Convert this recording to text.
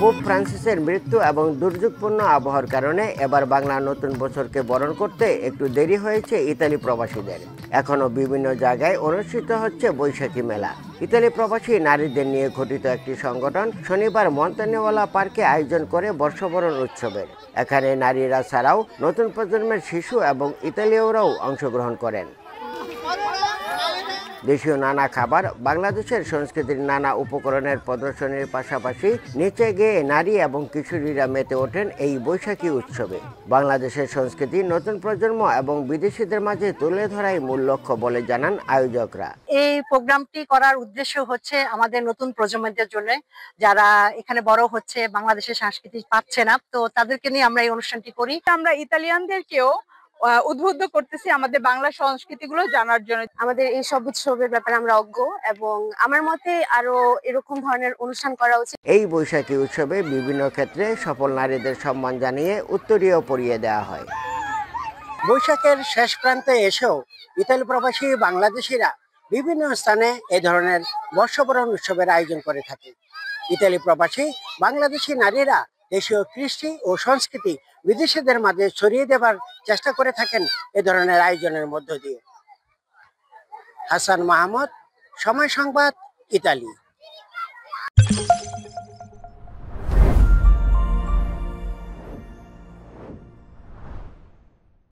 Pope ফ্রান্সিসের মৃত্যু এবং দুর্যোগপূর্ণ আবহাওয়ার কারণে এবার বাংলা নতুন বছরকে বরণ করতে একটু দেরি হয়েছে ইতালি প্রবাসীদের। এখনো বিভিন্ন জায়গায় অনুষ্ঠিত হচ্ছে বৈশাখী মেলা। ইতালি প্রবাসী নারীদের নিয়ে গঠিত একটি সংগঠন শনিবার মন্তানেওয়ালা পার্কে আয়োজন করে বর্ষবরণ উৎসবের। এখানে নারীরা ছাড়াও নতুন প্রজন্মের শিশু এবং ইতালীয়রাও অংশগ্রহণ করেন। দেশীয় নানা খাবার, বাংলাদেশের সংস্কৃতির নানা উপকরণের প্রদর্শনীর পাশাপাশি নিচে গিয়ে নারী এবং কিশোরীরা মেতে ওঠেন এই বৈশাখী উৎসবে। বাংলাদেশের সংস্কৃতি নতুন প্রজন্ম এবং বিদেশিদের মাঝে তুলে ধরাই মূল লক্ষ্য বলে জানান আয়োজকরা। এই প্রোগ্রামটি করার উদ্দেশ্য হচ্ছে আমাদের নতুন প্রজন্মদের জন্য, যারা এখানে বড় হচ্ছে, বাংলাদেশের সংস্কৃতি পাচ্ছে না, তো তাদেরকে নিয়ে আমরা এই অনুষ্ঠানটি করি। আমরা ইতালিয়ানদেরকেও উদ্বুদ্ধ করতেছি আমাদের বাংলা সংস্কৃতিগুলো জানার জন্য। আমাদের এই সব উৎসবের ব্যাপারে আমরা অজ্ঞ এবং আমার মতে আরো এরকম ধরনের অনুষ্ঠান করা উচিত। এই বৈশাখী উৎসবে বিভিন্ন ক্ষেত্রে সফল নারীদের সম্মান জানিয়ে উত্তরীয় পরিয়ে দেওয়া হয়। বৈশাখের শেষ প্রান্তে এসেও ইতালি প্রবাসী বাংলাদেশিরা বিভিন্ন স্থানে এই ধরনের বর্ষবরণ উৎসবের আয়োজন করে থাকে। ইতালি প্রবাসী বাংলাদেশি নারীরা দেশীয় কৃষ্টি ও সংস্কৃতি বিদেশিদের মাঝে ছড়িয়ে দেবার চেষ্টা করে থাকেন এ ধরনের আয়োজনের মধ্য দিয়ে। হাসান মাহমুদ, সময় সংবাদ, ইতালি।